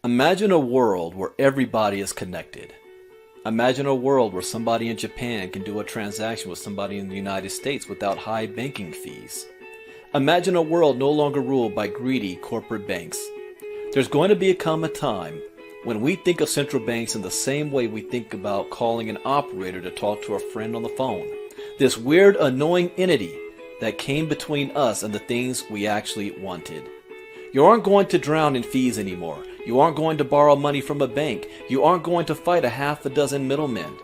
Imagine a world where everybody is connected. Imagine a world where somebody in Japan can do a transaction with somebody in the United States without high banking fees. Imagine a world no longer ruled by greedy corporate banks. There's going to become a time when we think of central banks in the same way we think about calling an operator to talk to a friend on the phone. This weird, annoying entity that came between us and the things we actually wanted. You aren't going to drown in fees anymore. You aren't going to borrow money from a bank. You aren't going to fight a half a dozen middlemen.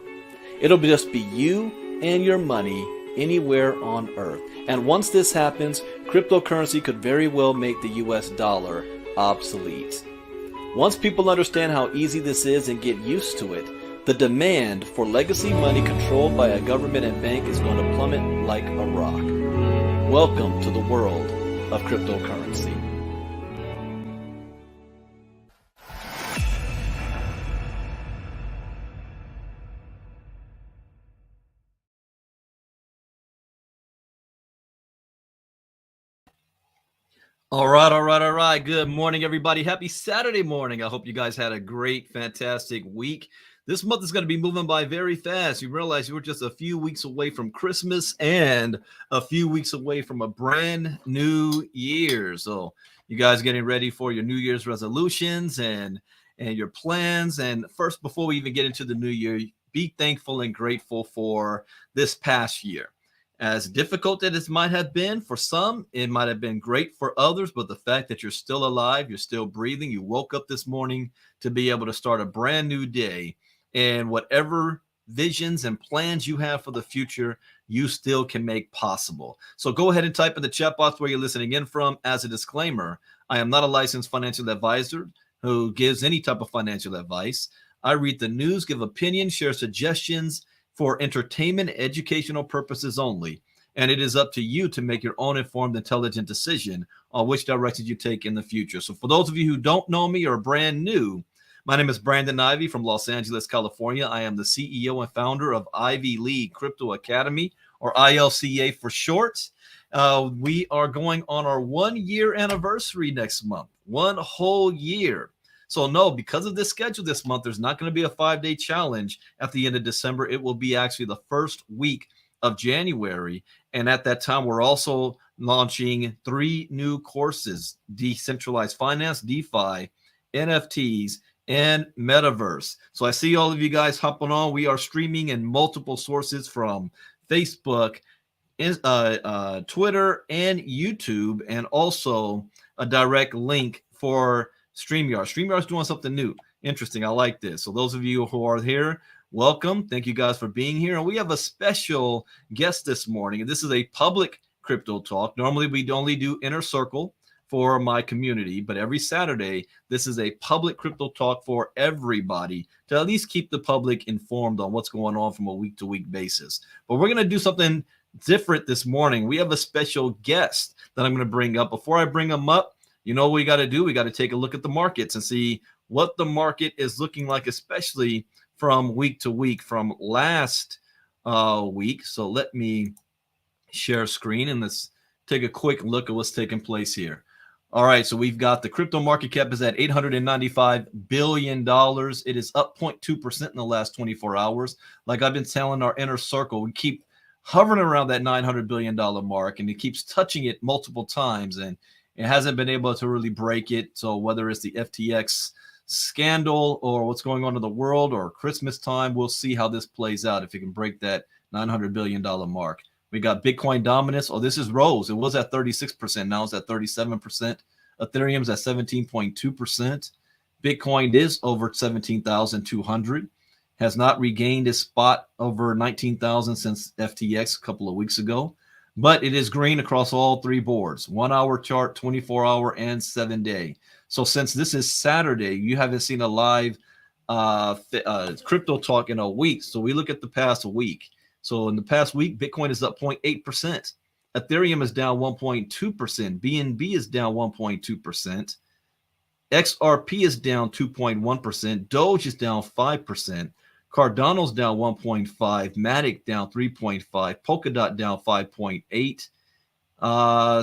It'll just be you and your money anywhere on earth. And once this happens, cryptocurrency could very well make the US dollar obsolete. Once people understand how easy this is and get used to it, the demand for legacy money controlled by a government and bank is going to plummet like a rock. Welcome to the world of cryptocurrency. All right. Good morning, everybody. Happy Saturday morning. I hope you guys had a great, fantastic week. This month is going to be moving by very fast. You realize we're just a few weeks away from Christmas and a few weeks away from a brand new year. So you guys getting ready for your New Year's resolutions and your plans. And first, before we even get into the new year, be thankful and grateful for this past year. As difficult as it might have been for some, it might have been great for others, but the fact that you're still alive, you're still breathing, you woke up this morning to be able to start a brand new day, and whatever visions and plans you have for the future, you still can make possible. So go ahead and type in the chat box where you're listening in from. As a disclaimer, I am not a licensed financial advisor who gives any type of financial advice. I read the news, give opinions, share suggestions, for entertainment, educational purposes only, and it is up to you to make your own informed, intelligent decision on which direction you take in the future. So for those of you who don't know me or are brand new, my name is Brandon Ivy from Los Angeles, California. I am the CEO and founder of Ivy League Crypto Academy, or ILCA for short. We are going on our 1-year anniversary next month, one whole year. So no, because of this schedule this month, there's not going to be a 5-day challenge at the end of December. It will be actually the first week of January. And at that time, we're also launching 3 new courses: decentralized finance, DeFi, NFTs, and metaverse. So I see all of you guys hopping on. We are streaming in multiple sources from Facebook, Twitter, and YouTube, and also a direct link for StreamYard. StreamYard's doing something new. Interesting. I like this. So those of you who are here, welcome. Thank you guys for being here. And we have a special guest this morning. And this is a public crypto talk. Normally, we only do inner circle for my community. But every Saturday, this is a public crypto talk for everybody to at least keep the public informed on what's going on from a week-to-week basis. But we're going to do something different this morning. We have a special guest that I'm going to bring up. Before I bring him up, you know what we got to do? We got to take a look at the markets and see what the market is looking like, especially from week to week from last week. So let me share screen and let's take a quick look at what's taking place here. All right, so we've got the crypto market cap is at $895 billion. It is up 0.2% in the last 24 hours. Like I've been telling our inner circle, we keep hovering around that $900 billion mark, and it keeps touching it multiple times, and it hasn't been able to really break it. So whether it's the FTX scandal or what's going on in the world or Christmas time, we'll see how this plays out if it can break that $900 billion mark. We got Bitcoin dominance. Oh, this is rose. It was at 36%. Now it's at 37%. Ethereum's at 17.2%. Bitcoin is over 17,200. Has not regained its spot over 19,000 since FTX a couple of weeks ago. But it is green across all 3 boards: 1-hour chart, 24-hour, and 7-day. So since this is Saturday, you haven't seen a live crypto talk in a week. So we look at the past week. So in the past week, Bitcoin is up 0.8%. Ethereum is down 1.2%. BNB is down 1.2%. XRP is down 2.1%. Doge is down 5%. Cardano's down 1.5, Matic down 3.5, Polkadot down 5.8.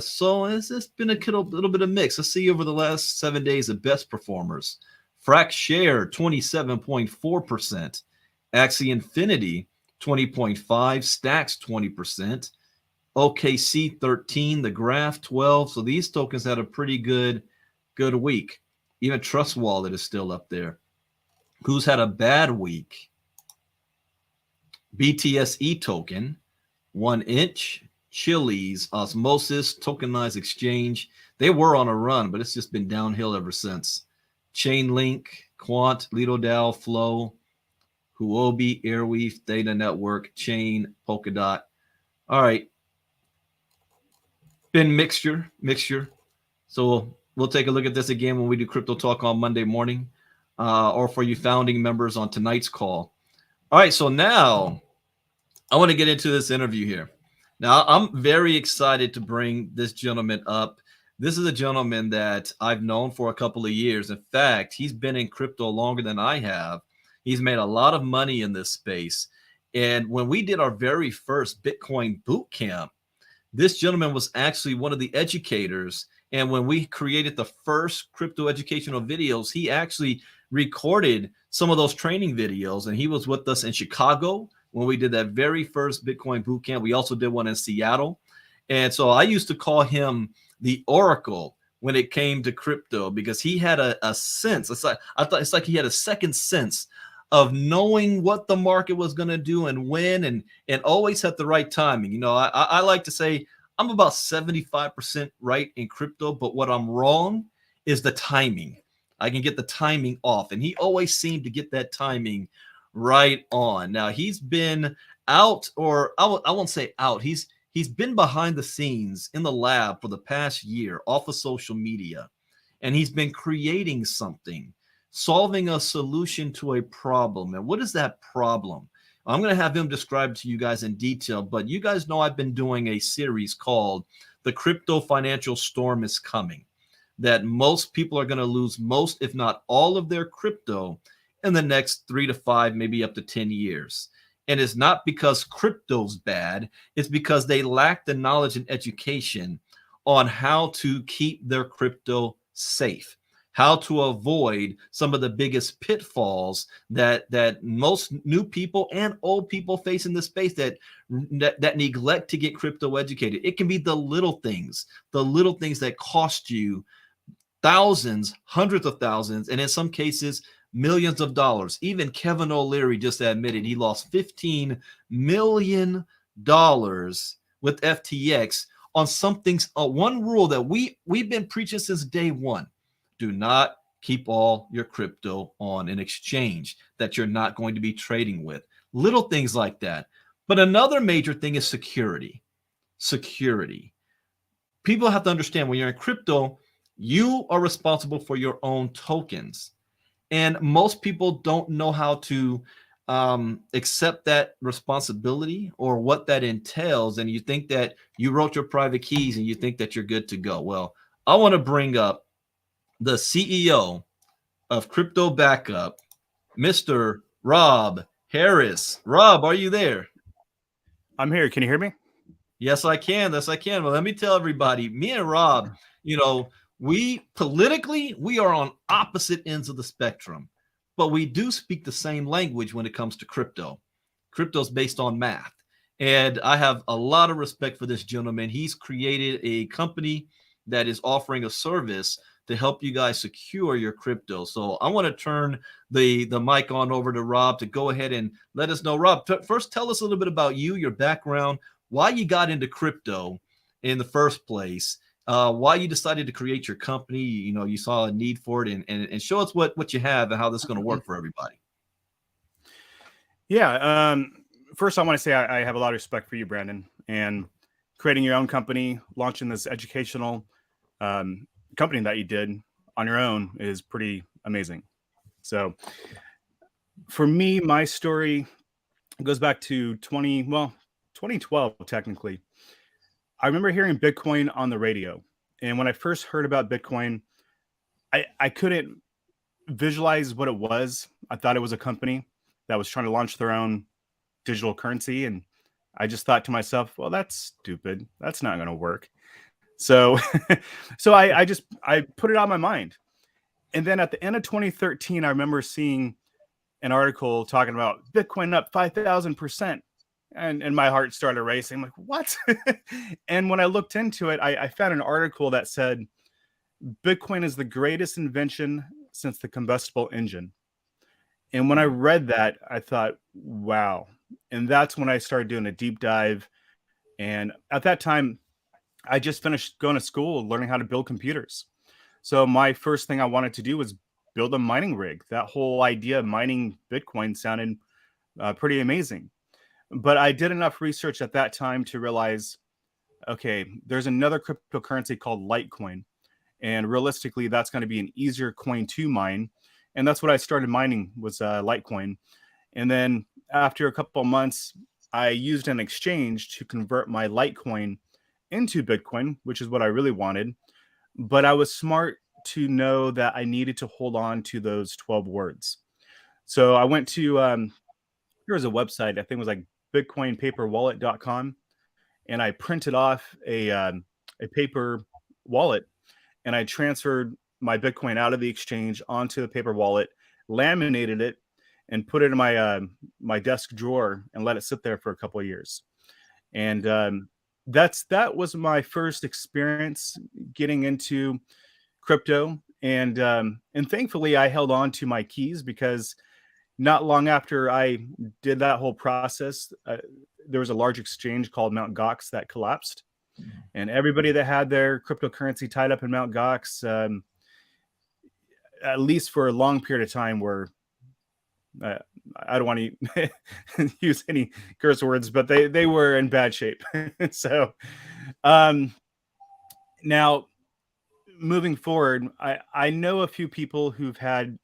So it's been a little bit of mix. Let's see over the last 7 days the best performers. Frac Share, 27.4%. Axie Infinity, 20.5%. Stacks, 20%. OKC, 13. The Graph, 12. So these tokens had a pretty good week. Even Trust Wallet is still up there. Who's had a bad week? BTSE token, 1inch, Chili's, Osmosis, Tokenized Exchange. They were on a run, but it's just been downhill ever since. Chainlink, Quant, Lido DAO, Flow, Huobi, Airweave, Data Network, Chain, Polkadot. All right. Been mixture. So we'll take a look at this again when we do Crypto Talk on Monday morning, or for you founding members on tonight's call. All right. So now I want to get into this interview here. Now, I'm very excited to bring this gentleman up. This is a gentleman that I've known for a couple of years. In fact, he's been in crypto longer than I have. He's made a lot of money in this space. And when we did our very first Bitcoin boot camp, this gentleman was actually one of the educators. And when we created the first crypto educational videos, he actually recorded some of those training videos. And he was with us in Chicago when we did that very first Bitcoin boot camp. We also did one in Seattle. And so I used to call him the Oracle when it came to crypto, because he had a sense. It's like he had a second sense of knowing what the market was going to do and when, and always had the right timing. You know, I like to say I'm about 75% right in crypto, but what I'm wrong is the timing. I can get the timing off, and he always seemed to get that timing right on. Now he's been out, or I won't say out. He's been behind the scenes in the lab for the past year off of social media, and he's been creating something, solving a solution to a problem. And what is that problem? I'm going to have him describe it to you guys in detail, but you guys know I've been doing a series called The Crypto Financial Storm is Coming, that most people are going to lose most, if not all, of their crypto in the next 3 to 5, maybe up to 10 years. And it's not because crypto's bad. It's because they lack the knowledge and education on how to keep their crypto safe, how to avoid some of the biggest pitfalls that most new people and old people face in this space that neglect to get crypto educated. It can be the little things that cost you thousands, hundreds of thousands, and in some cases, millions of dollars. Even Kevin O'Leary just admitted he lost $15 million with FTX on something, one rule that we've been preaching since day one. Do not keep all your crypto on an exchange that you're not going to be trading with. Little things like that. But another major thing is security. Security. People have to understand, when you're in crypto, you are responsible for your own tokens. And most people don't know how to accept that responsibility or what that entails. And you think that you wrote your private keys and you think that you're good to go. Well, I want to bring up the CEO of CryptoBackup, Mr. Rob Harris. Rob, are you there? I'm here. Can you hear me? Yes, I can. Yes, I can. Well, let me tell everybody, me and Rob, you know, we politically, we are on opposite ends of the spectrum, but we do speak the same language when it comes to crypto. Crypto's based on math. And I have a lot of respect for this gentleman. He's created a company that is offering a service to help you guys secure your crypto. So I want to turn the mic on over to Rob to go ahead and let us know. Rob, first tell us a little bit about you, your background, why you got into crypto in the first place, why you decided to create your company. You know, you saw a need for it, and show us what you have and how this is going to work for everybody. Yeah. First, I want to say I have a lot of respect for you, Brandon, and creating your own company, launching this educational company that you did on your own is pretty amazing. So for me, my story goes back to 2012, technically. I remember hearing Bitcoin on the radio. And when I first heard about Bitcoin, I couldn't visualize what it was. I thought it was a company that was trying to launch their own digital currency. And I just thought to myself, well, that's stupid. That's not going to work. So, I put it on my mind. And then at the end of 2013, I remember seeing an article talking about Bitcoin up 5,000%. And my heart started racing. I'm like, what? And when I looked into it, I found an article that said Bitcoin is the greatest invention since the combustible engine. And when I read that, I thought, wow. And that's when I started doing a deep dive. And at that time, I just finished going to school, learning how to build computers. So my first thing I wanted to do was build a mining rig. That whole idea of mining Bitcoin sounded pretty amazing. But I did enough research at that time to realize, okay, there's another cryptocurrency called Litecoin. And realistically, that's going to be an easier coin to mine. And that's what I started mining was Litecoin. And then after a couple of months, I used an exchange to convert my Litecoin into Bitcoin, which is what I really wanted. But I was smart to know that I needed to hold on to those 12 words. So I went to, there was a website, I think it was like bitcoinpaperwallet.com. And I printed off a paper wallet, and I transferred my Bitcoin out of the exchange onto the paper wallet, laminated it, and put it in my desk drawer and let it sit there for a couple of years. And that was my first experience getting into crypto. And thankfully, I held on to my keys because not long after I did that whole process, there was a large exchange called Mt. Gox that collapsed. And everybody that had their cryptocurrency tied up in Mt. Gox, at least for a long period of time, were I don't want to use any curse words, but they were in bad shape. So now moving forward, I know a few people who've had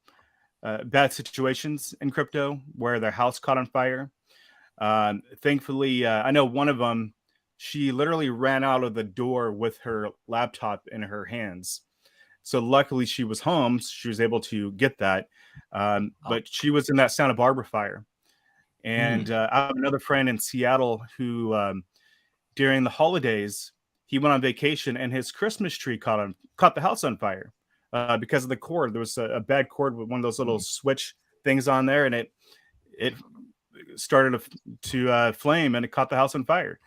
bad situations in crypto where their house caught on fire. Thankfully, I know one of them, she literally ran out of the door with her laptop in her hands. So luckily she was home. So she was able to get that. But she was in that Santa Barbara fire. And I have another friend in Seattle who, during the holidays, he went on vacation and his Christmas tree caught the house on fire because of the cord. There was a bad cord with one of those little switch things on there, and it started to flame, and it caught the house on fire.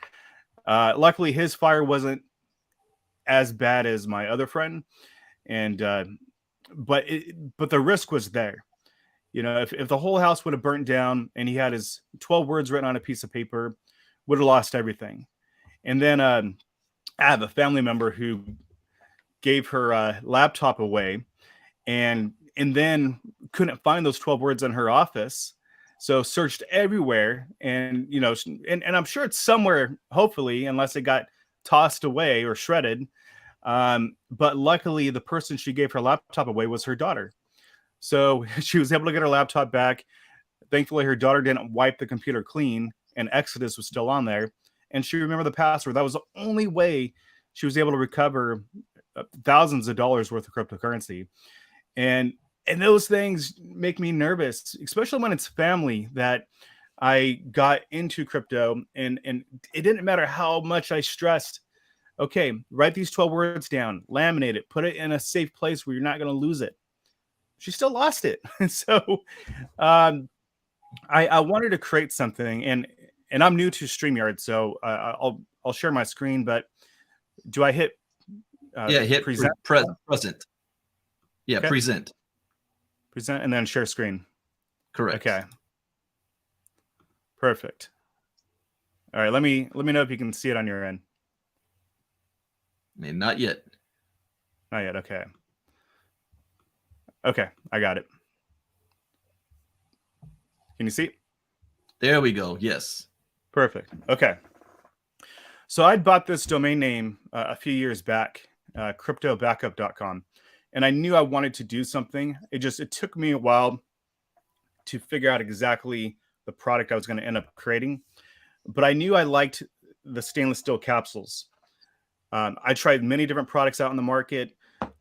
Luckily, his fire wasn't as bad as my other friend, and but the risk was there. You know, if the whole house would have burnt down and he had his 12 words written on a piece of paper, would have lost everything. And then I have a family member who gave her laptop away, and then couldn't find those 12 words in her office. So searched everywhere, and you know, and I'm sure it's somewhere, hopefully, unless it got tossed away or shredded. But luckily, the person she gave her laptop away was her daughter. So she was able to get her laptop back. Thankfully, her daughter didn't wipe the computer clean, and Exodus was still on there. And she remembered the password. That was the only way she was able to recover thousands of dollars worth of cryptocurrency. And those things make me nervous, especially when it's family that I got into crypto, and it didn't matter how much I stressed. Okay, write these 12 words down, laminate it, put it in a safe place where you're not going to lose it. She still lost it. So I wanted to create something, and I'm new to StreamYard, so I'll share my screen. But do I hit? Hit present. Yeah, okay. Present, and then share screen. Correct. Okay. Perfect. All right. Let me know if you can see it on your end. Not yet. Not yet. Okay. Okay, I got it. Can you see? There we go. Yes. Perfect. Okay. So I'd bought this domain name a few years back, CryptoBackup.com, and I knew I wanted to do something. It took me a while to figure out exactly the product I was going to end up creating, but I knew I liked the stainless steel capsules. I tried many different products out in the market.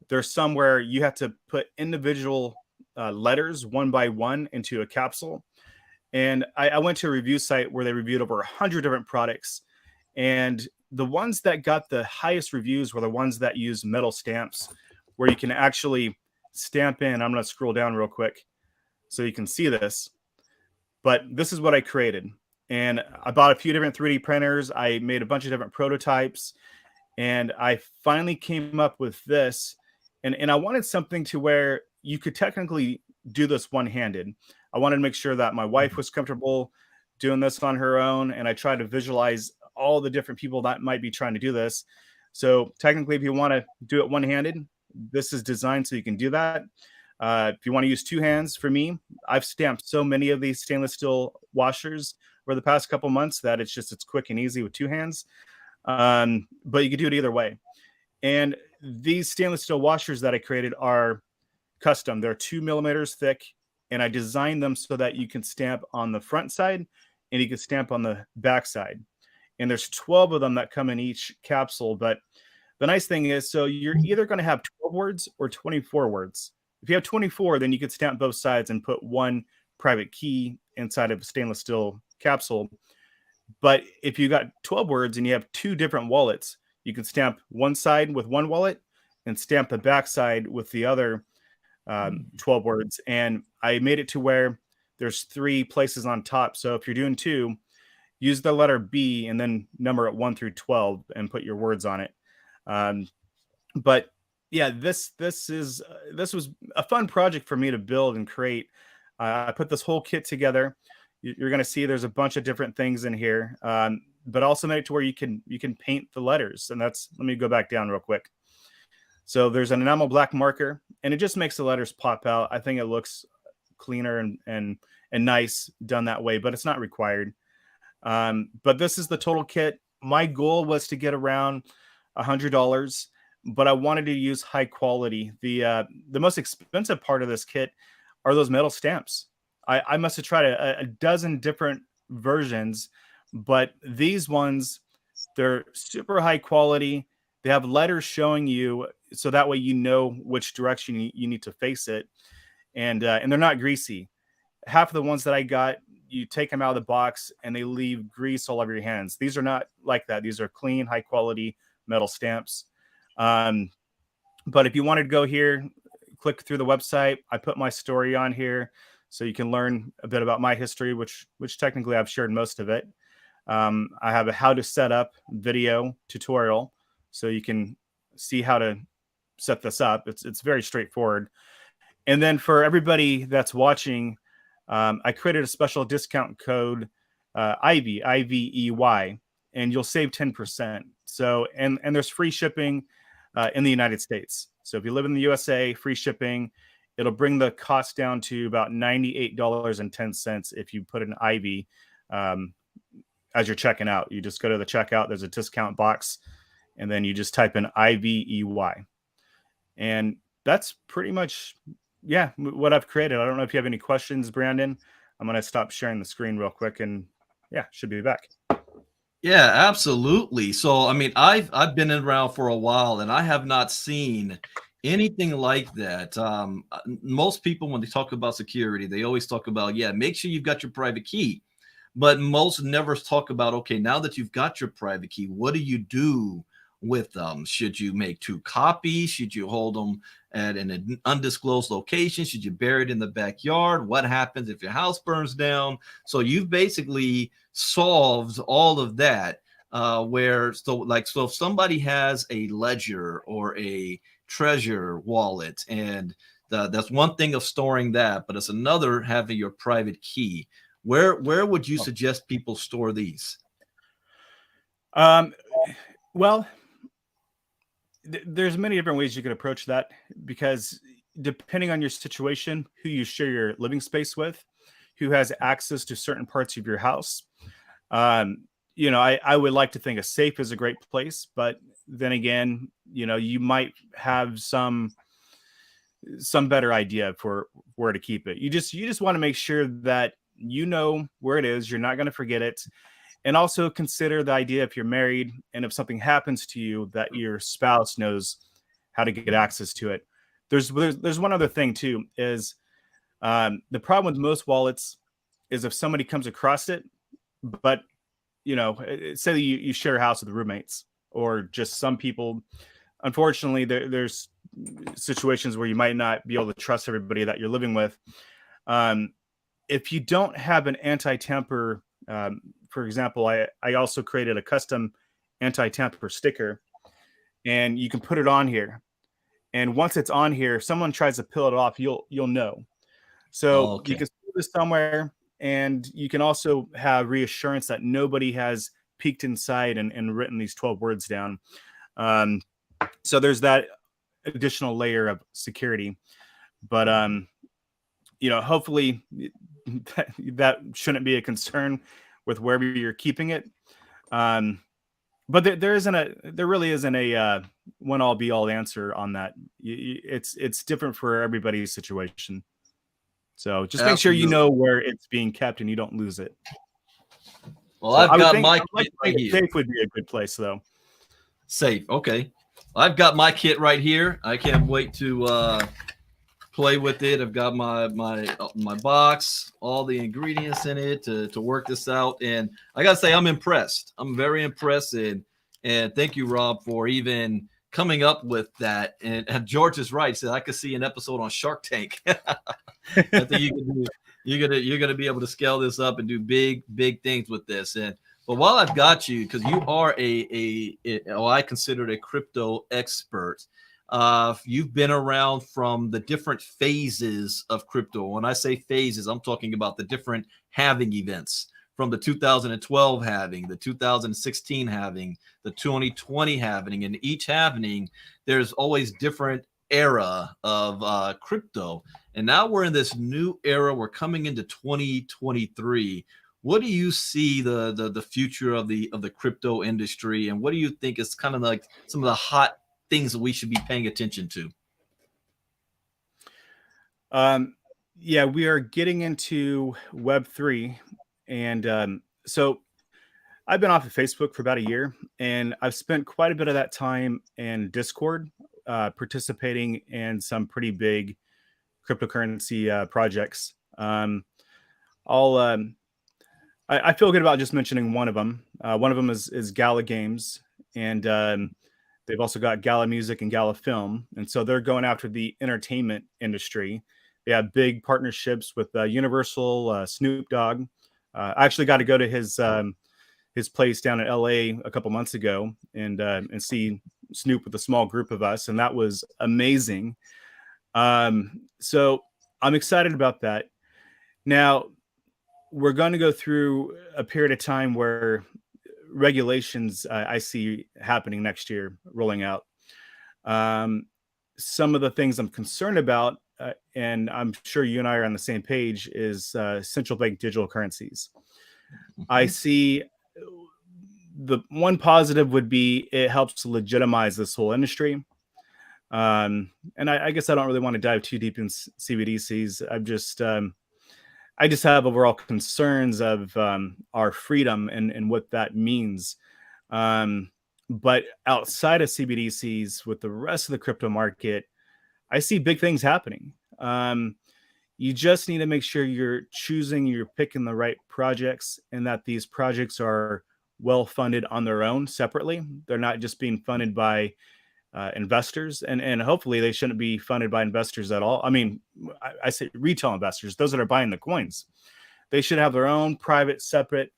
There's some where you have to put individual letters one by one into a capsule. And I went to a review site where they reviewed over 100 different products. And the ones that got the highest reviews were the ones that use metal stamps, where you can actually stamp in. I'm going to scroll down real quick so you can see this. But this is what I created. And I bought a few different 3D printers. I made a bunch of different prototypes. And I finally came up with this. And I wanted something to where you could technically do this one-handed. I wanted to make sure that my wife was comfortable doing this on her own. And I tried to visualize all the different people that might be trying to do this. So technically, if you want to do it one-handed, this is designed so you can do that. If you want to use two hands, for me, I've stamped so many of these stainless steel washers over the past couple months that it's quick and easy with two hands. But you can do it either way. And these stainless steel washers that I created are custom. They're 2 millimeters thick, and I designed them so that you can stamp on the front side and you can stamp on the back side. And there's 12 of them that come in each capsule. But the nice thing is, so you're either going to have 12 words or 24 words. If you have 24, then you could stamp both sides and put one private key inside of a stainless steel capsule. But if you got 12 words and you have two different wallets, you can stamp one side with one wallet and stamp the back side with the other 12 words. And I made it to where there's 3 places on top. So if you're doing 2, use the letter B and then number it 1 through 12 and put your words on it. But yeah, this was a fun project for me to build and create. I put this whole kit together. You're going to see there's a bunch of different things in here, but also made it to where you can paint the letters. And let me go back down real quick. So there's an enamel black marker, and it just makes the letters pop out. I think it looks cleaner and nice done that way, but it's not required. But this is the total kit. My goal was to get around $100, but I wanted to use high quality. The most expensive part of this kit are those metal stamps. I must have tried a dozen different versions, but these ones, they're super high quality. They have letters showing you, so that way you know which direction you need to face it, and they're not greasy. Half of the ones that I got, you take them out of the box and they leave grease all over your hands. These are not like that. These are clean, high quality metal stamps. But if you wanted to go here, click through the website. I put my story on here so you can learn a bit about my history, which technically I've shared most of it. I have a how to set up video tutorial so you can see how to set this up. It's very straightforward. And then for everybody that's watching, I created a special discount code, Ivey, IVEY, and you'll save 10%. So, and there's free shipping in the United States. So if you live in the USA, free shipping, it'll bring the cost down to about $98.10 if you put an Ivey as you're checking out. You just go to the checkout, there's a discount box, and then you just type in IVEY. And that's pretty much, what I've created. I don't know if you have any questions, Brandon. I'm going to stop sharing the screen real quick and should be back. Yeah, absolutely. So, I mean, I've been around for a while and I have not seen anything like that. Most people, when they talk about security, they always talk about, make sure you've got your private key. But most never talk about, okay, now that you've got your private key, what do you do with them? Should you make 2 copies? Should you hold them at an undisclosed location? Should you bury it in the backyard? What happens if your house burns down? So you've basically solved all of that. So if somebody has a ledger or a treasure wallet, and that's one thing of storing that, but it's another having your private key. Where would you suggest people store these? Well, there's many different ways you can approach that, because depending on your situation, who you share your living space with, who has access to certain parts of your house. I would like to think a safe is a great place, but then again, you might have some better idea for where to keep it. You just want to make sure that you know where it is. You're not going to forget it. And also consider the idea, if you're married and if something happens to you, that your spouse knows how to get access to it. There's one other thing too, is the problem with most wallets is if somebody comes across it, but say that you share a house with roommates or just some people. Unfortunately, there's situations where you might not be able to trust everybody that you're living with. If you don't have an anti-tamper, for example, I also created a custom anti-tamper sticker, and you can put it on here. And once it's on here, if someone tries to peel it off, you'll know. So you Okay. can store this somewhere, and you can also have reassurance that nobody has peeked inside and written these 12 words down. So there's that additional layer of security. But hopefully that shouldn't be a concern with wherever you're keeping it. But there really isn't a one all be all answer on that. It's different for everybody's situation. So just make sure you Absolutely. know where it's being kept and you don't lose it. Well, So I've I would got think my kit right here. safe would be a good place, though. Safe. Okay. I've got my kit right here. I can't wait to play with it. I've got my box, all the ingredients in it to work this out. And I gotta say, I'm impressed. I'm very impressed. And thank you, Rob, for even coming up with that. And George is right. Said I could see an episode on Shark Tank. I think you can do. You're gonna be able to scale this up and do big things with this. And but while I've got you, because you are I consider it a crypto expert. You've been around from the different phases of crypto. When I say phases, I'm talking about the different halving events, from the 2012 halving, the 2016 halving, the 2020 halving. And each halving, there's always different era of crypto. And now we're in this new era. We're coming into 2023. What do you see the future of the crypto industry, and what do you think is kind of like some of the hot things that we should be paying attention to? Yeah, we are getting into Web3, and so I've been off of Facebook for about a year, and I've spent quite a bit of that time in Discord, participating in some pretty big cryptocurrency projects. I'll I feel good about just mentioning one of them. One of them is Gala Games, and they've also got Gala Music and Gala Film, and so they're going after the entertainment industry. They have big partnerships with Universal, Snoop Dogg. I actually got to go to his place down in LA a couple months ago and see Snoop with a small group of us, and that was amazing. So I'm excited about that. Now we're going to go through a period of time where regulations I see happening next year rolling out. Some of the things I'm concerned about, and I'm sure you and I are on the same page, is central bank digital currencies. I see the one positive would be it helps legitimize this whole industry. And I guess I don't really want to dive too deep in CBDCs. I just have overall concerns of our freedom and what that means. But outside of CBDCs, with the rest of the crypto market, I see big things happening. You just need to make sure you're picking the right projects, and that these projects are well funded on their own separately. They're not just being funded by investors, and hopefully they shouldn't be funded by investors at all. I mean, I say retail investors, those that are buying the coins. They should have their own private, separate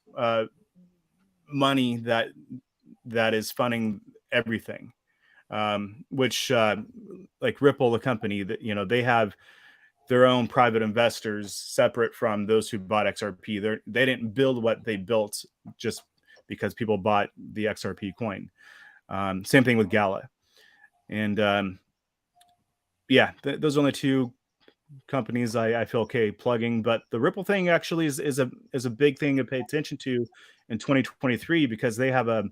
money that is funding everything. Which like Ripple, the company, that they have their own private investors separate from those who bought XRP. They didn't build what they built just because people bought the XRP coin. Same thing with Gala. And those are only two companies I feel okay plugging. But the Ripple thing actually is a big thing to pay attention to in 2023, because they have a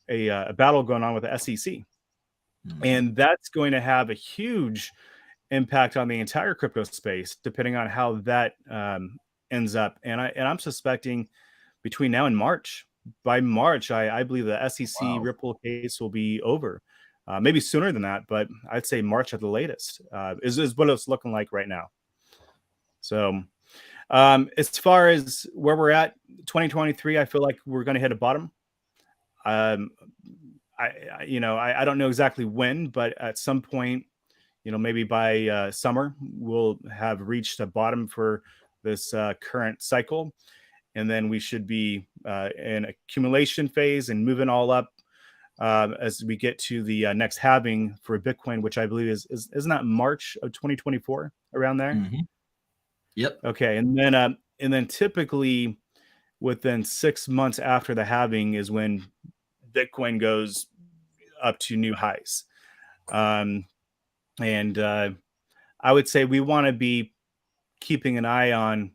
battle going on with the SEC. And that's going to have a huge impact on the entire crypto space, depending on how that ends up. And I'm suspecting between now and March, by March, I believe the SEC Ripple case will be over. Maybe sooner than that, but I'd say March at the latest is what it's looking like right now. So as far as where we're at, 2023, I feel like we're going to hit a bottom. I don't know exactly when, but at some point maybe by summer, we'll have reached a bottom for this current cycle. And then we should be in accumulation phase and moving all up as we get to the next halving for Bitcoin, which I believe isn't that March of 2024, around there? Mm-hmm. Yep. Okay, and then typically within 6 months after the halving is when Bitcoin goes up to new highs. And I would say we want to be keeping an eye on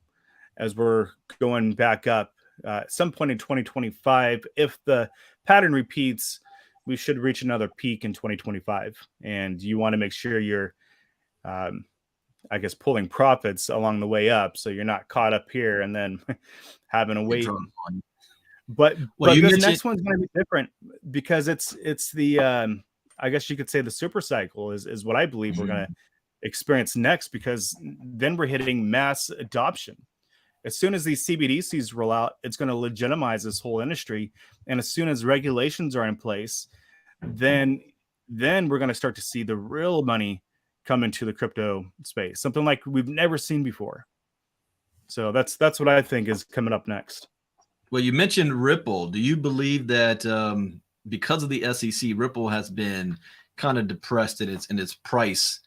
as we're going back up. At some point in 2025, if the pattern repeats, we should reach another peak in 2025. And you want to make sure you're, I guess, pulling profits along the way up, so you're not caught up here and then having to wait. But this mentioned... next one's going to be different because it's the I guess you could say the super cycle is what I believe we're going to experience next, because then we're hitting mass adoption. As soon as these CBDCs roll out, it's going to legitimize this whole industry. And as soon as regulations are in place, then we're going to start to see the real money come into the crypto space, something like we've never seen before. So that's what I think is coming up next. Well, you mentioned Ripple. Do you believe that because of the SEC, Ripple has been kind of depressed in its price,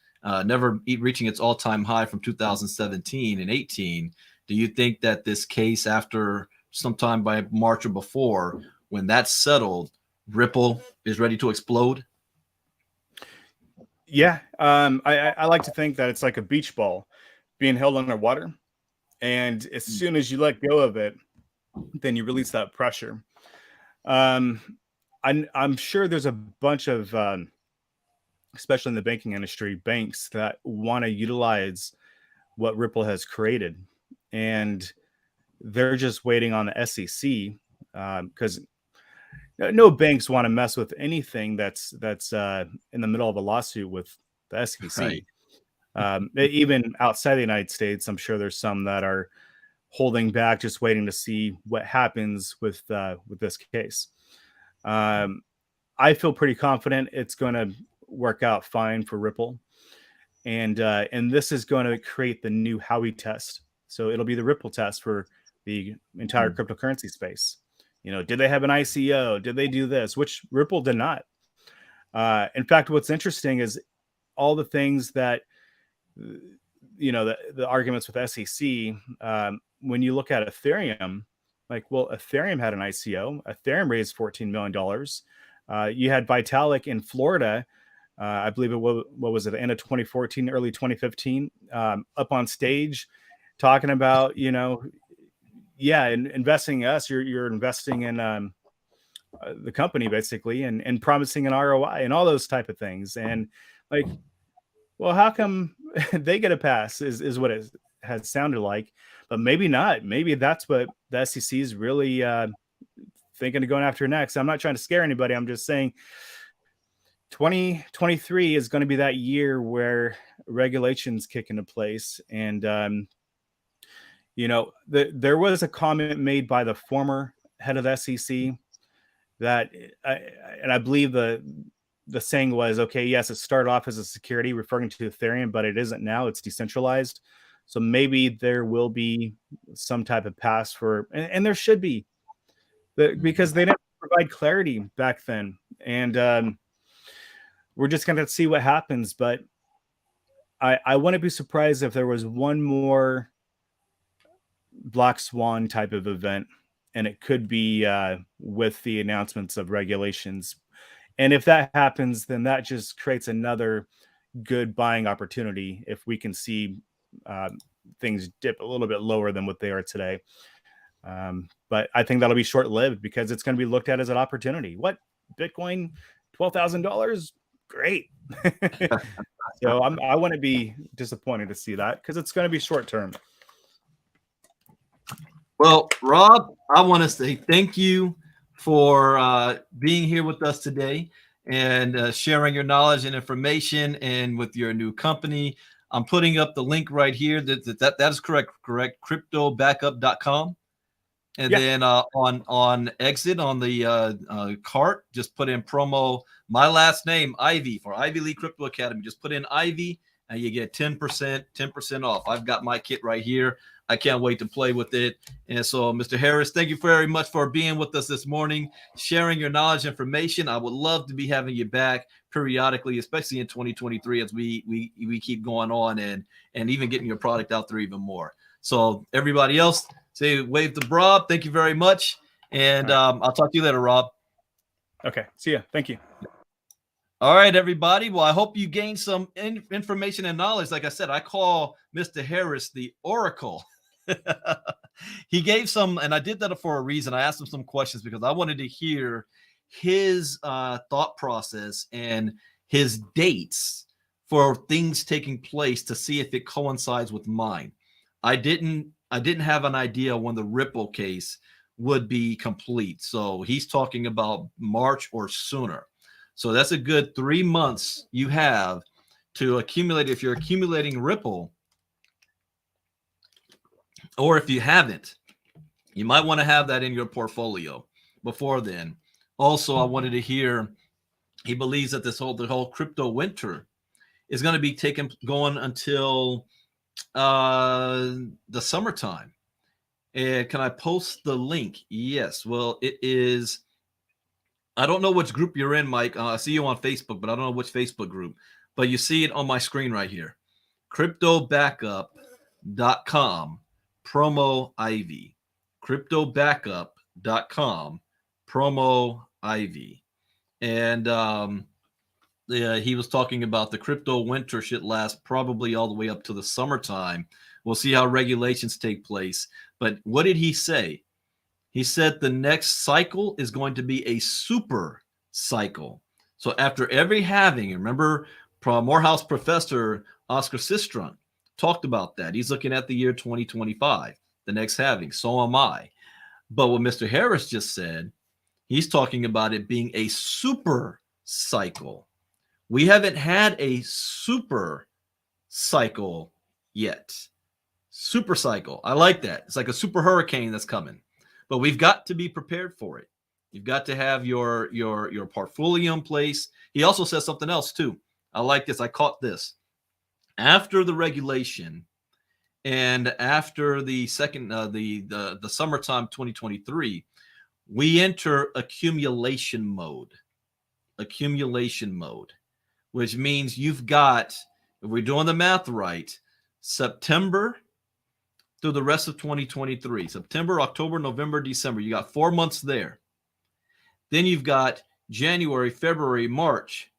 never reaching its all-time high from 2017 and 18? Do you think that this case, after sometime by March or before, when that's settled, Ripple is ready to explode? Yeah, I like to think that it's like a beach ball being held underwater, and as soon as you let go of it, then you release that pressure. I'm sure there's a bunch of, especially in the banking industry, banks that want to utilize what Ripple has created, and they're just waiting on the SEC, because no banks want to mess with anything that's in the middle of a lawsuit with the SEC. Right. Even outside the United States, I'm sure there's some that are holding back, just waiting to see what happens with this case. I feel pretty confident it's going to work out fine for Ripple, and this is going to create the new Howey test. So it'll be the Ripple test for the entire cryptocurrency space. Did they have an ICO? Did they do this? Which Ripple did not. In fact, what's interesting is all the things that, the arguments with SEC, when you look at Ethereum, Ethereum had an ICO. Ethereum raised $14 million. You had Vitalik in Florida, I believe what was it, the end of 2014, early 2015, up on stage talking about, investing in us. You're investing in the company, basically, and promising an ROI and all those type of things. And how come they get a pass is what it has sounded like, but maybe not. Maybe that's what the SEC is really thinking of going after next. I'm not trying to scare anybody. I'm just saying 2023 is going to be that year where regulations kick into place. And, there was a comment made by the former head of the SEC that, and I believe the saying was, okay, yes, it started off as a security referring to Ethereum, but it isn't now. It's decentralized. So maybe there will be some type of pass for, and there should be, because they didn't provide clarity back then. And we're just going to see what happens. But I wouldn't be surprised if there was one more Black Swan type of event, and it could be with the announcements of regulations. And if that happens, then that just creates another good buying opportunity if we can see things dip a little bit lower than what they are today. But I think that'll be short-lived because it's going to be looked at as an opportunity. What? Bitcoin, $12,000? Great. So I wouldn't be disappointed to see that because it's going to be short-term. Well, Rob, I want to say thank you for being here with us today and sharing your knowledge and information, and with your new company. I'm putting up the link right here. That is correct. CryptoBackup.com. And Yeah. then on exit on the cart, just put in promo my last name Ivy for Ivy League Crypto Academy. Just put in Ivy and you get 10% off. I've got my kit right here. I can't wait to play with it. And so, Mr. Harris, thank you very much for being with us this morning, sharing your knowledge, information. I would love to be having you back periodically, especially in 2023, as we keep going on and even getting your product out there even more. So, everybody else, say wave to Rob. Thank you very much, and Right. I'll talk to you later, Rob. Okay. See ya. Thank you. All right, everybody. Well, I hope you gained some information and knowledge. Like I said, I call Mr. Harris the Oracle. He gave some, and I did that for a reason. I asked him some questions because I wanted to hear his thought process and his dates for things taking place to see if it coincides with mine. I didn't have an idea when the Ripple case would be complete. So he's talking about March or sooner. So that's a good 3 months you have to accumulate. If you're accumulating Ripple, or if you haven't, you might want to have that in your portfolio before then. Also, I wanted to hear, he believes that the whole crypto winter is going to be going until the summertime. And can I post the link? Yes. Well, it is. I don't know which group you're in, Mike. I see you on Facebook, but I don't know which Facebook group. But you see it on my screen right here. CryptoBackup.com, promo Ivy. CryptoBackup.com, promo Ivy. And he was talking about the crypto winter should last probably all the way up to the summertime. We'll see how regulations take place. But what did he say? He said the next cycle is going to be a super cycle. So after every halving, remember Morehouse professor Oscar Sistron talked about that. He's looking at the year 2025, the next halving. So am I. But what Mr. Harris just said, he's talking about it being a super cycle. We haven't had a super cycle yet. Super cycle. I like that. It's like a super hurricane that's coming. But we've got to be prepared for it. You've got to have your portfolio in place. He also says something else too. I like this. I caught this. After the regulation and after the second the summertime 2023, we enter accumulation mode. Accumulation mode, which means you've got, if we're doing the math right, September through the rest of 2023, September, October, November, December. You got 4 months there. Then you've got January, February, March.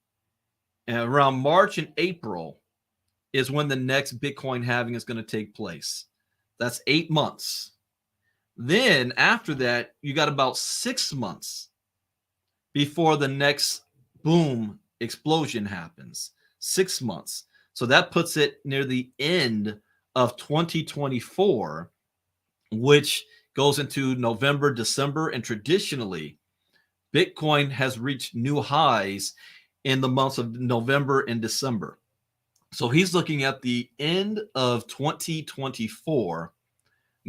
And around March and April is when the next Bitcoin halving is going to take place. That's 8 months. Then after that, you got about 6 months before the next boom explosion happens. 6 months. So that puts it near the end of 2024, which goes into November, December, and traditionally, Bitcoin has reached new highs in the months of November and December. So he's looking at the end of 2024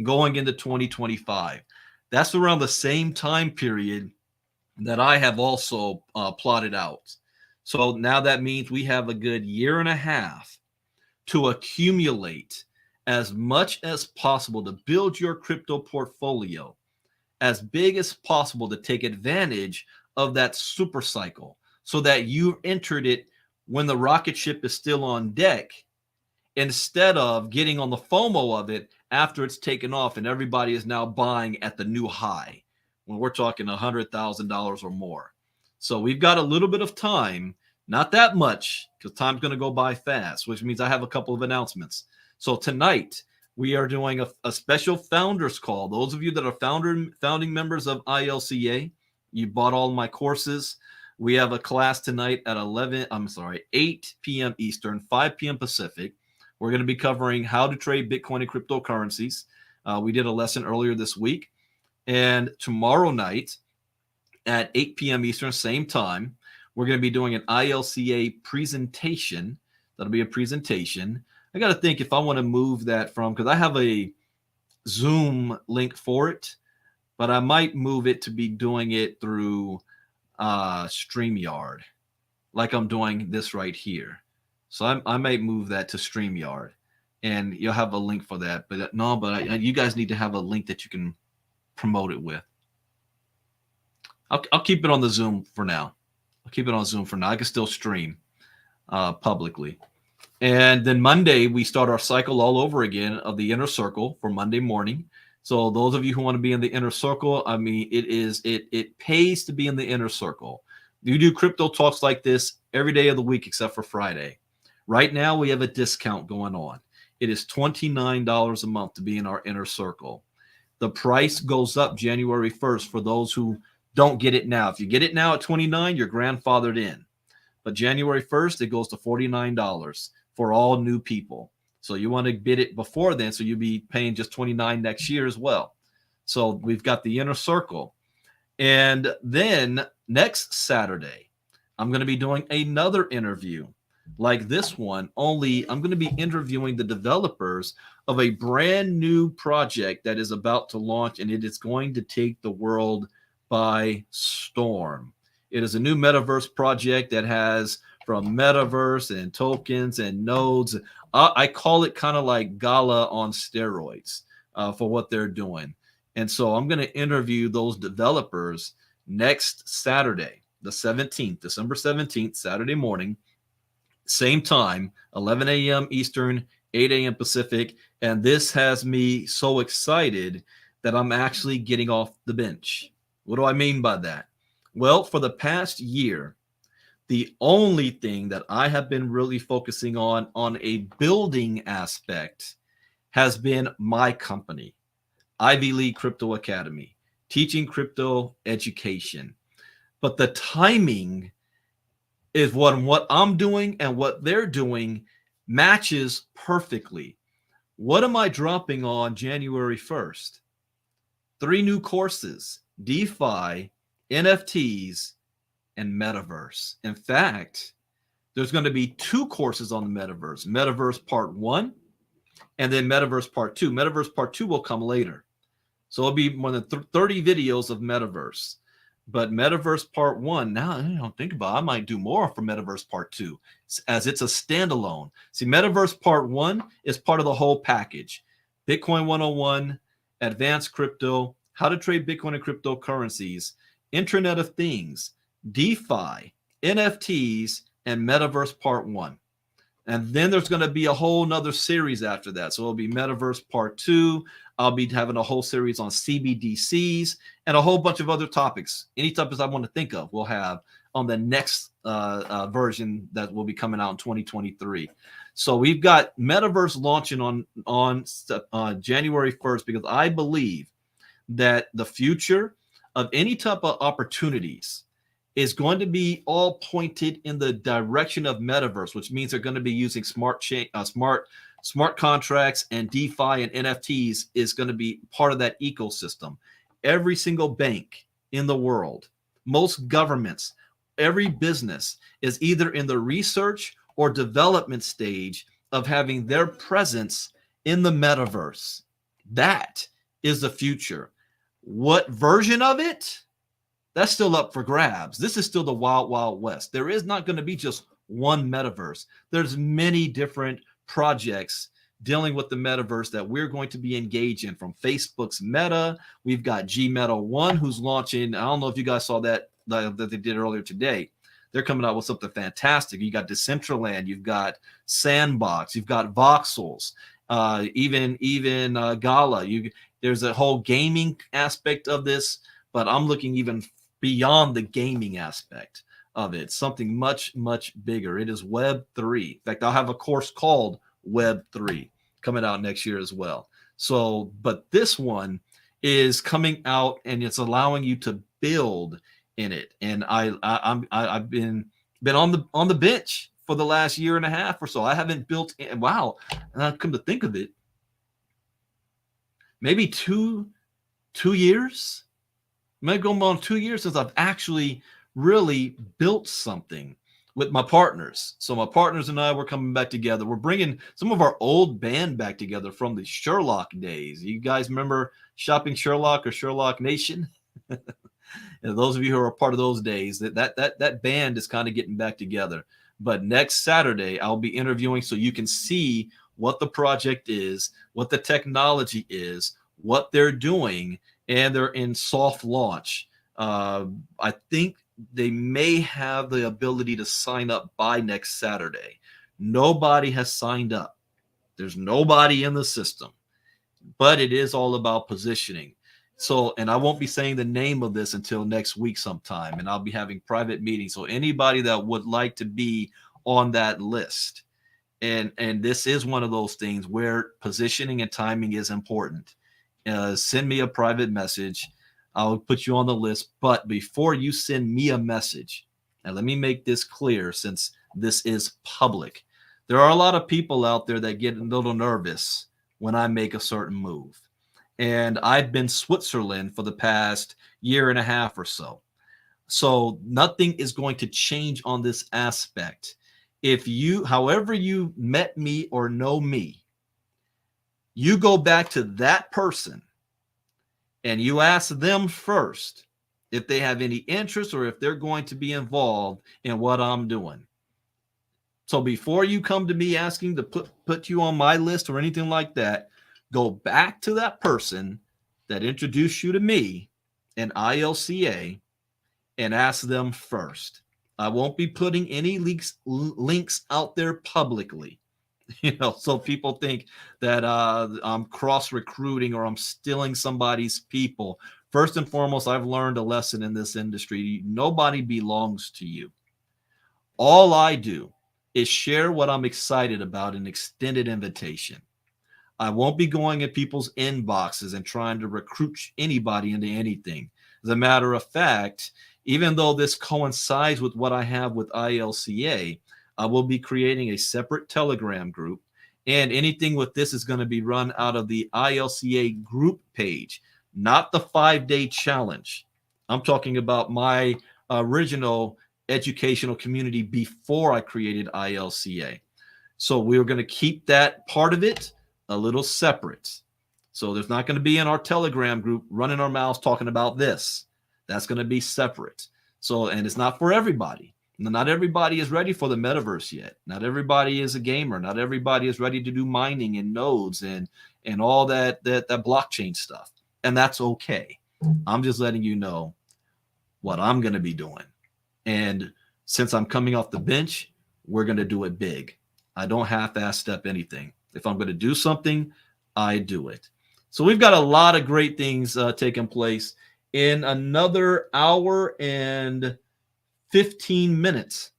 going into 2025. That's around the same time period that I have also plotted out. So now that means we have a good year and a half to accumulate as much as possible to build your crypto portfolio as big as possible to take advantage of that super cycle so that you entered it when the rocket ship is still on deck instead of getting on the FOMO of it after it's taken off and everybody is now buying at the new high when we're talking $100,000 or more. So we've got a little bit of time, not that much, because time's going to go by fast, which means I have a couple of announcements. So tonight we are doing a special founders call. Those of you that are founding members of ILCA, you bought all my courses. We have a class tonight at 8 p.m. Eastern, 5 p.m. Pacific. We're going to be covering how to trade Bitcoin and cryptocurrencies. We did a lesson earlier this week. And tomorrow night at 8 p.m. Eastern, same time, we're going to be doing an ILCA presentation. That'll be a presentation. I got to think if I want to move that from, because I have a Zoom link for it, but I might move it to be doing it through StreamYard, like I'm doing this right here. So I might move that to StreamYard, and you'll have a link for that. But no, but you guys need to have a link that you can promote it with. I'll keep it on the Zoom for now. I'll keep it on Zoom for now. I can still stream publicly. And then Monday, we start our cycle all over again of the inner circle for Monday morning. So those of you who want to be in the inner circle, I mean, it pays to be in the inner circle. You do crypto talks like this every day of the week except for Friday. Right now, we have a discount going on. It is $29 a month to be in our inner circle. The price goes up January 1st for those who don't get it now. If you get it now at $29, you're grandfathered in. But January 1st, it goes to $49 for all new people. So you want to bid it before then, so you'll be paying just $29 next year as well. So we've got the inner circle. And then next Saturday, I'm going to be doing another interview like this one, only I'm going to be interviewing the developers of a brand new project that is about to launch, and it is going to take the world by storm. It is a new metaverse project that has from metaverse and tokens and nodes. I call it kind of like Gala on steroids for what they're doing. And so I'm going to interview those developers next Saturday, the 17th, December 17th, Saturday morning, same time, 11 a.m. Eastern, 8 a.m. Pacific. And this has me so excited that I'm actually getting off the bench. What do I mean by that? Well, for the past year, the only thing that I have been really focusing on a building aspect has been my company, Ivy League Crypto Academy, teaching crypto education. But the timing is what I'm doing and what they're doing matches perfectly. What am I dropping on January 1st? 3 new courses, DeFi, NFTs, and Metaverse. In fact, there's going to be 2 courses on the Metaverse. Metaverse Part 1 and then Metaverse Part 2. Metaverse Part 2 will come later. So it'll be more than 30 videos of Metaverse. But Metaverse Part 1, now I don't think about it, I might do more for Metaverse Part 2 as it's a standalone. See, Metaverse Part 1 is part of the whole package. Bitcoin 101, Advanced Crypto, How to Trade Bitcoin and Cryptocurrencies, Internet of Things, DeFi, NFTs, and Metaverse Part 1. And then there's going to be a whole nother series after that. So it'll be Metaverse Part 2. I'll be having a whole series on CBDCs and a whole bunch of other topics. Any topics I want to think of, we'll have on the next version that will be coming out in 2023. So we've got Metaverse launching on January 1st because I believe that the future of any type of opportunities is going to be all pointed in the direction of metaverse, which means they're going to be using smart contracts, and DeFi and NFTs is going to be part of that ecosystem. Every single bank in the world, most governments, every business is either in the research or development stage of having their presence in the metaverse. That is the future. What version of it? That's still up for grabs. This is still the wild, wild west. There is not going to be just one metaverse. There's many different projects dealing with the metaverse that we're going to be engaged in, from Facebook's Meta. We've got G-Meta 1, who's launching. I don't know if you guys saw that they did earlier today. They're coming out with something fantastic. You got Decentraland, you've got Sandbox, you've got Voxels, even Gala. There's a whole gaming aspect of this, but I'm looking even beyond the gaming aspect of it, something much, much bigger. It is Web 3. In fact, I'll have a course called Web 3 coming out next year as well. So, but this one is coming out and it's allowing you to build in it. And I've been on the bench for the last year and a half or so. I haven't built. Wow, and I've come to think of it, maybe two years. Maybe going on 2 years since I've actually really built something with my partners. So my partners and I, we're coming back together. We're bringing some of our old band back together from the Sherlock days. You guys remember Shopping Sherlock or Sherlock Nation? And those of you who are a part of those days, that band is kind of getting back together. But next Saturday, I'll be interviewing so you can see what the project is, what the technology is, what they're doing, and they're in soft launch. I think they may have the ability to sign up by next Saturday. Nobody has signed up. There's nobody in the system, but it is all about positioning. So, and I won't be saying the name of this until next week sometime, and I'll be having private meetings. So anybody that would like to be on that list, and this is one of those things where positioning and timing is important. Send me a private message. I'll put you on the list. But before you send me a message, and let me make this clear since this is public, there are a lot of people out there that get a little nervous when I make a certain move. And I've been Switzerland for the past year and a half or so. So nothing is going to change on this aspect. If you, however you met me or know me, you go back to that person and you ask them first if they have any interest or if they're going to be involved in what I'm doing. So before you come to me asking to put you on my list or anything like that, go back to that person that introduced you to me and ILCA and ask them first. I won't be putting any links out there publicly, so people think that I'm cross recruiting or I'm stealing somebody's people. First and foremost, I've learned a lesson in this industry. Nobody belongs to you. All I do is share what I'm excited about, an extended invitation. I won't be going at people's inboxes and trying to recruit anybody into anything. As a matter of fact, even though this coincides with what I have with ILCA, I will be creating a separate Telegram group, and anything with this is going to be run out of the ILCA group page, not the 5-day challenge. I'm talking about my original educational community before I created ILCA. So we're going to keep that part of it a little separate. So there's not going to be in our Telegram group running our mouths talking about this. That's going to be separate. So, and it's not for everybody. Not everybody is ready for the metaverse yet. Not everybody is a gamer. Not everybody is ready to do mining and nodes and all that blockchain stuff. And that's okay. I'm just letting you know what I'm going to be doing. And since I'm coming off the bench, we're going to do it big. I don't half-ass step anything. If I'm going to do something, I do it. So we've got a lot of great things taking place. In another hour and 15 minutes,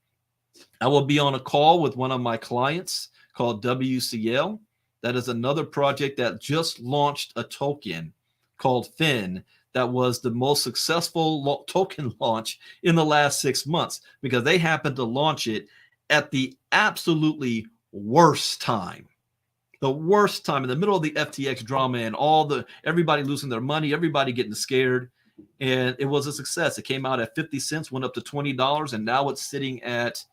I will be on a call with one of my clients called WCL. That is another project that just launched a token called Fin that was the most successful token launch in the last 6 months because they happened to launch it at the absolutely worst time. The worst time in the middle of the FTX drama and everybody losing their money, everybody getting scared. And it was a success. It came out at 50 cents, went up to $20, and now it's sitting at,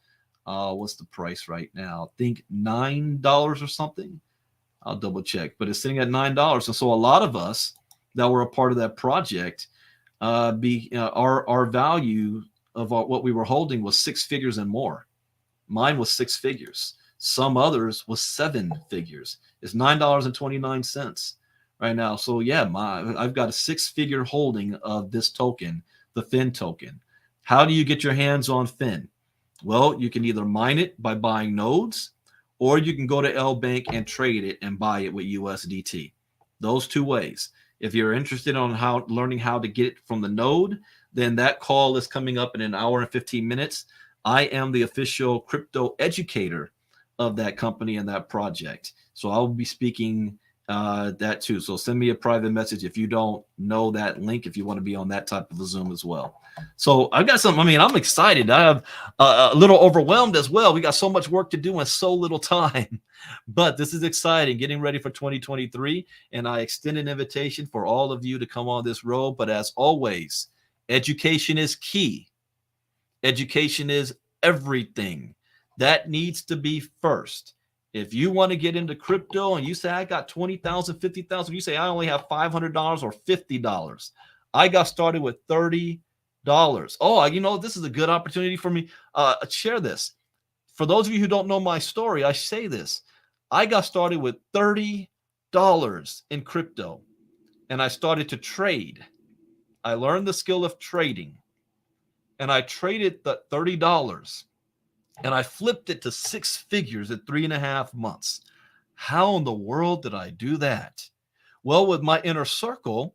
what's the price right now? I think $9 or something. I'll double check, but it's sitting at $9. And so a lot of us that were a part of that project, our value of what we were holding was 6 figures and more. Mine was 6 figures. Some others was 7 figures. It's $9.29 right now. So yeah, I've got a 6-figure holding of this token, the Fin token. How do you get your hands on Fin? Well, you can either mine it by buying nodes, or you can go to L Bank and trade it and buy it with USDT. Those 2 ways. If you're interested on learning how to get it from the node, then that call is coming up in an hour and 15 minutes. I am the official crypto educator of that company and that project. So I will be speaking that too. So send me a private message if you don't know that link, if you want to be on that type of a Zoom as well. So I've got something, I'm excited. I have a little overwhelmed as well. We got so much work to do in so little time, but this is exciting, getting ready for 2023. And I extend an invitation for all of you to come on this road. But as always, education is key. Education is everything. That needs to be first. If you want to get into crypto and you say, I got 20,000, 50,000, you say, I only have $500 or $50. I got started with $30. Oh, this is a good opportunity for me. Share this. For those of you who don't know my story, I say this. I got started with $30 in crypto and I started to trade. I learned the skill of trading and I traded the $30 and I flipped it to 6 figures in 3.5 months. How in the world did I do that? Well, with my inner circle,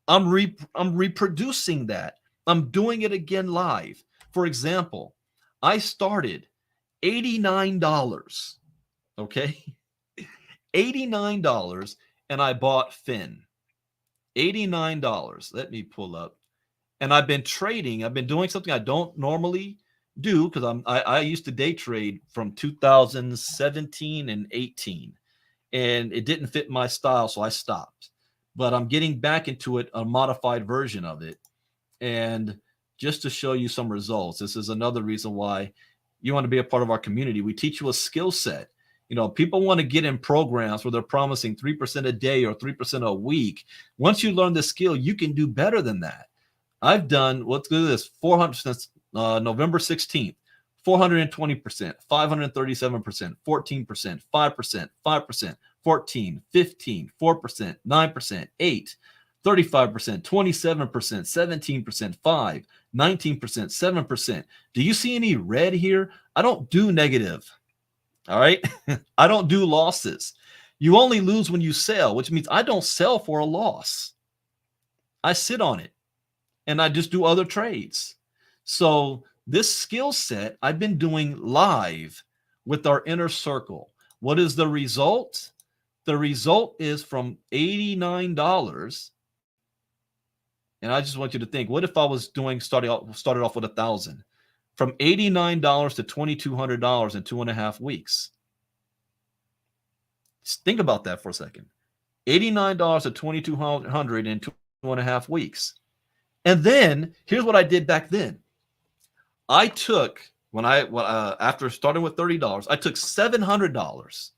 I'm reproducing that. I'm doing it again live. For example, I started $89, okay? $89, and I bought Fin. $89. Let me pull up. And I've been trading. I've been doing something I don't normally do because I used to day trade from 2017 and 18, and it didn't fit my style, so I stopped. But I'm getting back into it, a modified version of it, and just to show you some results. This is another reason why you want to be a part of our community. We teach you a skill set. People want to get in programs where they're promising 3% a day or 3% a week. Once you learn the skill, you can do better than that. I've done, let's do this, 400 since November 16th, 420%, 537%, 14%, 5%, 5%, 14, 15, 4%, 9%, 8, 35%, 27%, 17%, 5, 19%, 7%. Do you see any red here? I don't do negative. All right. I don't do losses. You only lose when you sell, which means I don't sell for a loss. I sit on it and I just do other trades. So this skill set I've been doing live with our inner circle. What is the result? The result is from $89. And I just want you to think, what if I was started off with 1,000? From $89 to $2,200 in 2.5 weeks. Just think about that for a second. $89 to $2,200 in 2.5 weeks. And then here's what I did back then. I took, after starting with $30, I took $700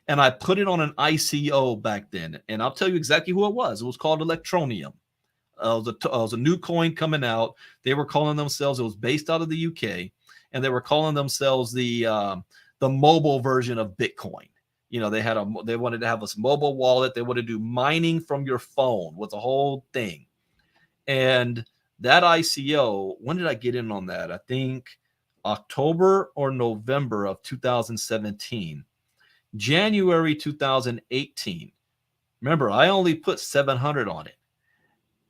and I put it on an ICO back then. And I'll tell you exactly who it was. It was called Electronium. It was a new coin coming out. They were calling themselves, it was based out of the UK, and they were calling themselves the mobile version of Bitcoin. They wanted to have this mobile wallet. They wanted to do mining from your phone with the whole thing. And that ICO, when did I get in on that? I think October or November of 2017. January 2018. Remember, I only put 700 on it.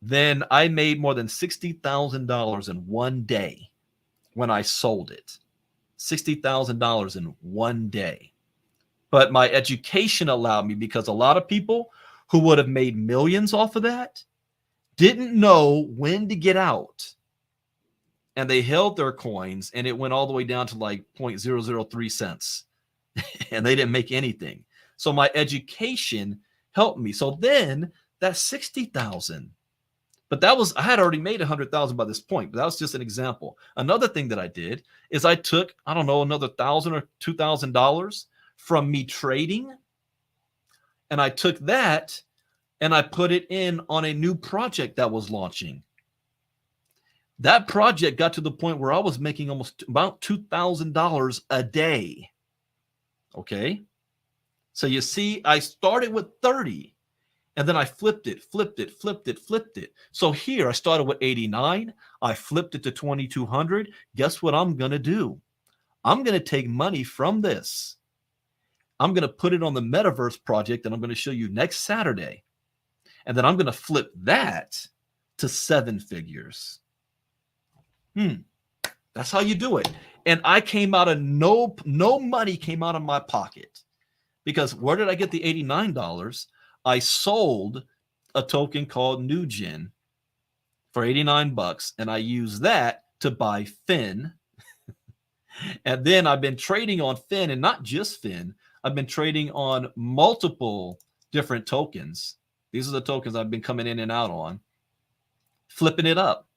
Then I made more than $60,000 in one day when I sold it. $60,000 in one day. But my education allowed me, because a lot of people who would have made millions off of that didn't know when to get out. And they held their coins and it went all the way down to like 0.003 cents. And they didn't make anything. So my education helped me. So then that's 60,000. But I had already made 100,000 by this point, but that was just an example. Another thing that I did is I took, another $1,000 or $2,000 from me trading. And I took that and I put it in on a new project that was launching. That project got to the point where I was making about $2,000 a day. Okay. So you see, I started with 30. And then I flipped it. So here I started with 89. I flipped it to 2,200. Guess what I'm going to do? I'm going to take money from this. I'm going to put it on the Metaverse project that I'm going to show you next Saturday. And then I'm going to flip that to 7 figures. That's how you do it. And I came out of no money came out of my pocket. Because where did I get the $89? I sold a token called NewGen for $89, and I used that to buy Fin. And then I've been trading on Fin, and not just Fin. I've been trading on multiple different tokens. These are the tokens I've been coming in and out on, flipping it up.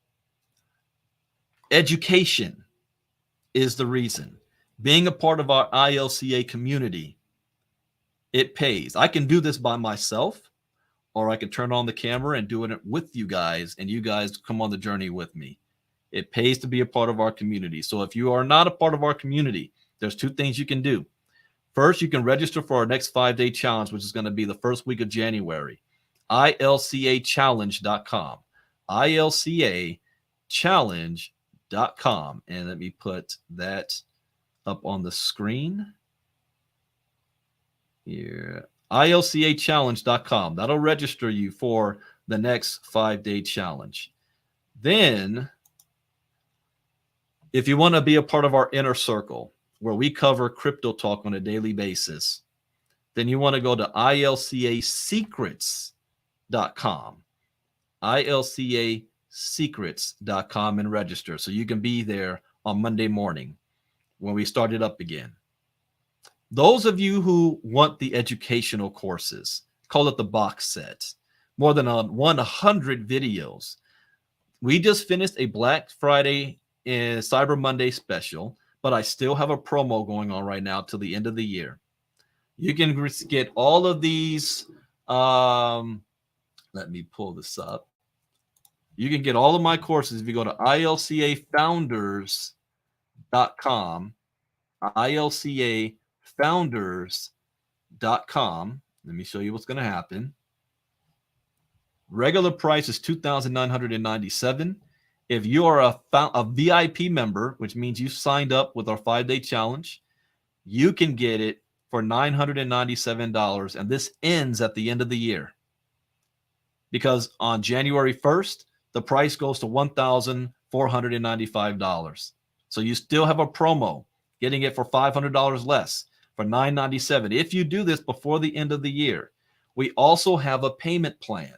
Education. is the reason. Being a part of our ILCA community, it pays. I can do this by myself, or I can turn on the camera and do it with you guys, and you guys come on the journey with me. It pays to be a part of our community. So if you are not a part of our community, there's two things you can do. First, you can register for our next 5-day challenge, which is going to be the first week of January. ILCAchallenge.com. ILCAchallenge.com. And let me put that up on the screen here. ILCAchallenge.com. That'll register you for the next 5-day challenge. Then, if you want to be a part of our inner circle, where we cover crypto talk on a daily basis, then you want to go to ILCAsecrets.com. ILCAsecrets.com and register so you can be there on Monday morning when we start it up again. Those of you who want the educational courses, call it the box set, more than 100 videos. We just finished a Black Friday and Cyber Monday special, but I still have a promo going on right now till the end of the year. You can get all of these. Let me pull this up. You can get all of my courses if you go to ILCAfounders.com. ILCAfounders.com. Let me show you what's going to happen. Regular price is $2,997. If you are a VIP member, which means you signed up with our 5-day challenge, you can get it for $997. And this ends at the end of the year. Because on January 1st, the price goes to $1,495. So you still have a promo, getting it for $500 less for $997. If you do this before the end of the year, we also have a payment plan.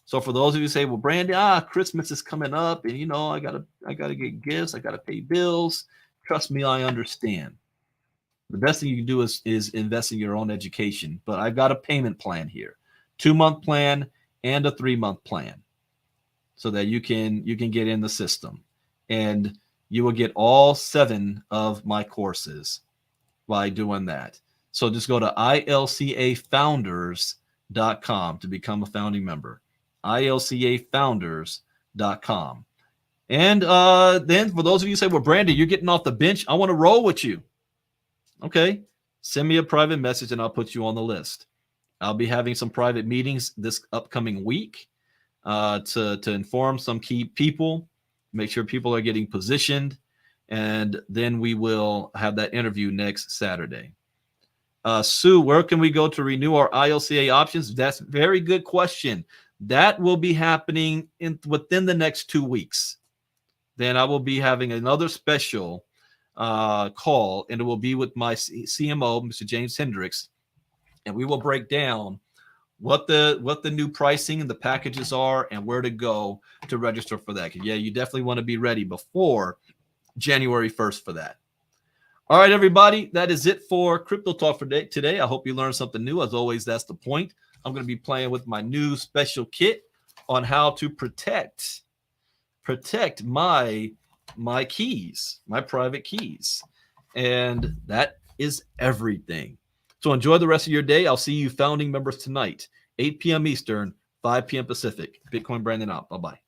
So for those of you who say, well, Brandy, Christmas is coming up, and I gotta get gifts, I gotta pay bills. Trust me, I understand. The best thing you can do is invest in your own education. But I've got a payment plan here, 2-month plan and a 3-month plan, so that you can get in the system, and you will get all 7 of my courses by doing that. So just go to ILCAfounders.com to become a founding member. ILCAfounders.com. And then for those of you who say, well, Brandy, you're getting off the bench, I want to roll with you. Okay, send me a private message and I'll put you on the list. I'll be having some private meetings this upcoming week to inform some key people, make sure people are getting positioned, and then we will have that interview next Saturday. Sue, where can we go to renew our ILCA options? That's a very good question. That will be happening within the next 2 weeks. Then I will be having another special call, and it will be with my CMO, Mr. James Hendricks, and we will break down what the new pricing and the packages are and where to go to register for that. Yeah, you definitely want to be ready before January 1st for that. All right, everybody, that is it for Crypto Talk for today. I hope you learned something new. As always, that's the point. I'm going to be playing with my new special kit on how to protect my keys, my private keys. And that is everything. So enjoy the rest of your day. I'll see you founding members tonight, 8 p.m. Eastern, 5 p.m. Pacific. Bitcoin Brandon out. Bye-bye.